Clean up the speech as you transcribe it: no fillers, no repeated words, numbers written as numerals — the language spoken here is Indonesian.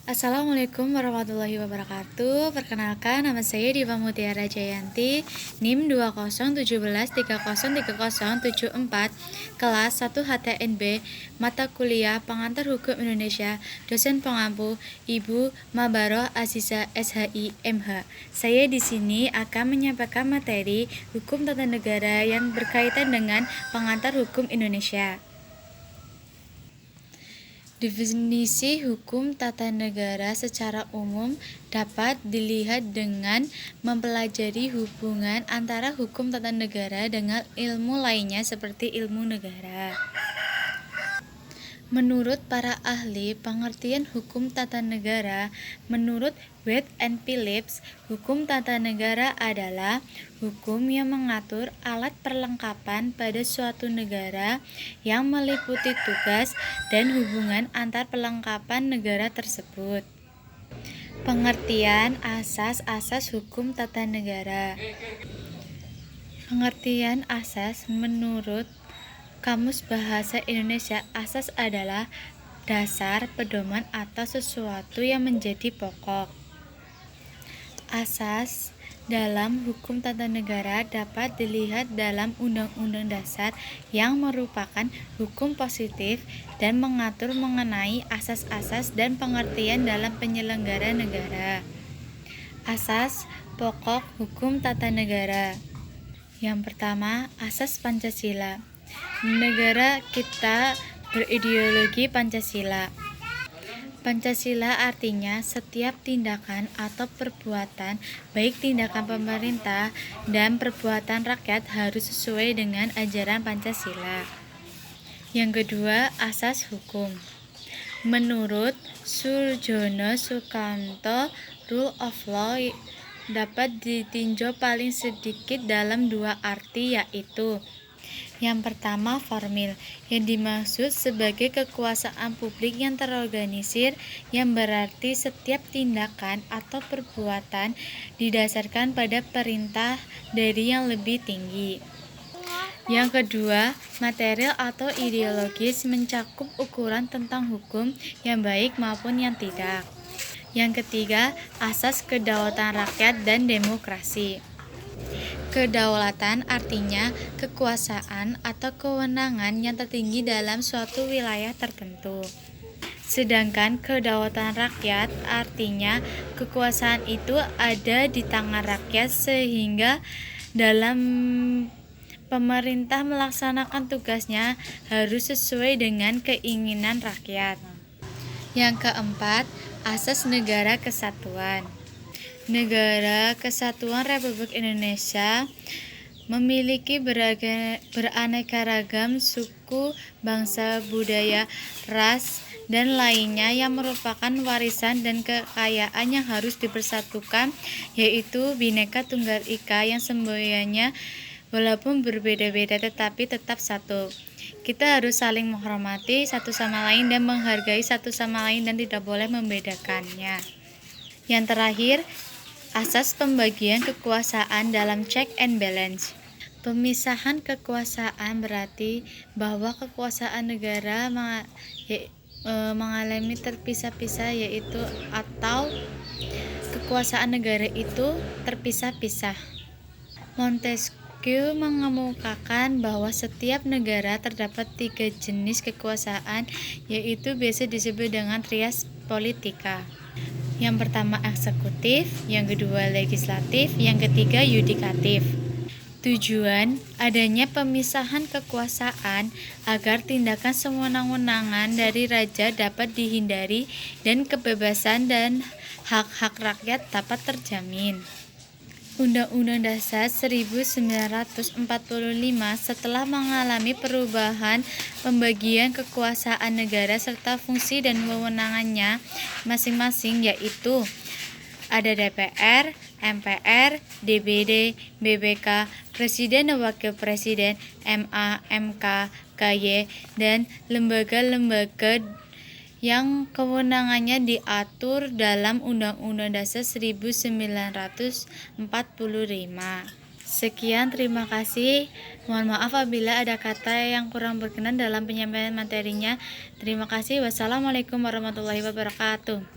Assalamualaikum warahmatullahi wabarakatuh. Perkenalkan, nama saya Diva Mutiara Jayanti, NIM 2017303074, kelas 1 HTNB, mata kuliah Pengantar Hukum Indonesia, dosen pengampu Ibu Mabaroh Aziza SHI MH. Saya di sini akan menyampaikan materi hukum tata negara yang berkaitan dengan pengantar hukum Indonesia. Definisi hukum tata negara secara umum dapat dilihat dengan mempelajari hubungan antara hukum tata negara dengan ilmu lainnya seperti ilmu negara. Menurut para ahli pengertian hukum tata negara, menurut Wade and Phillips, hukum tata negara adalah hukum yang mengatur alat perlengkapan pada suatu negara yang meliputi tugas dan hubungan antar perlengkapan negara tersebut. Pengertian asas-asas hukum tata negara. Pengertian asas menurut Kamus Bahasa Indonesia, asas adalah dasar, pedoman, atau sesuatu yang menjadi pokok. Asas dalam hukum tata negara dapat dilihat dalam Undang-Undang Dasar yang merupakan hukum positif dan mengatur mengenai asas-asas dan pengertian dalam penyelenggara negara. Asas pokok hukum tata negara. Yang pertama, asas Pancasila. Negara kita berideologi Pancasila. Pancasila artinya setiap tindakan atau perbuatan, baik tindakan pemerintah dan perbuatan rakyat, harus sesuai dengan ajaran Pancasila. Yang kedua, asas hukum. Menurut Surjono Sukanto, rule of law dapat ditinjau paling sedikit dalam dua arti, yaitu yang pertama, formil, yang dimaksud sebagai kekuasaan publik yang terorganisir, yang berarti setiap tindakan atau perbuatan didasarkan pada perintah dari yang lebih tinggi. Yang kedua, material atau ideologis, mencakup ukuran tentang hukum yang baik maupun yang tidak. Yang ketiga, asas kedaulatan rakyat dan demokrasi. Kedaulatan artinya kekuasaan atau kewenangan yang tertinggi dalam suatu wilayah tertentu. Sedangkan kedaulatan rakyat artinya kekuasaan itu ada di tangan rakyat sehingga dalam pemerintah melaksanakan tugasnya harus sesuai dengan keinginan rakyat. Yang keempat, asas negara kesatuan. Negara Kesatuan Republik Indonesia memiliki beraneka ragam suku, bangsa, budaya, ras, dan lainnya yang merupakan warisan dan kekayaan yang harus dipersatukan, yaitu Bhinneka Tunggal Ika, yang semboyannya walaupun berbeda-beda tetapi tetap satu. Kita harus saling menghormati satu sama lain dan menghargai satu sama lain dan tidak boleh membedakannya. Yang terakhir, asas pembagian kekuasaan dalam check and balance. Pemisahan kekuasaan berarti bahwa kekuasaan negara mengalami terpisah-pisah, yaitu atau kekuasaan negara itu terpisah-pisah. Montesquieu mengemukakan bahwa setiap negara terdapat 3 jenis kekuasaan, yaitu biasa disebut dengan trias politika. Yang pertama eksekutif, yang kedua legislatif, yang ketiga yudikatif. Tujuan adanya pemisahan kekuasaan agar tindakan sewenang-wenangan dari raja dapat dihindari dan kebebasan dan hak-hak rakyat dapat terjamin. Undang-Undang Dasar 1945 setelah mengalami perubahan pembagian kekuasaan negara serta fungsi dan wewenangannya masing-masing, yaitu ada DPR, MPR, DPD, BPK, Presiden dan Wakil Presiden, MA, MK, KY, dan lembaga-lembaga yang kewenangannya diatur dalam Undang-Undang Dasar 1945. Sekian, terima kasih. Mohon maaf apabila ada kata yang kurang berkenan dalam penyampaian materinya. Terima kasih. Wassalamualaikum warahmatullahi wabarakatuh.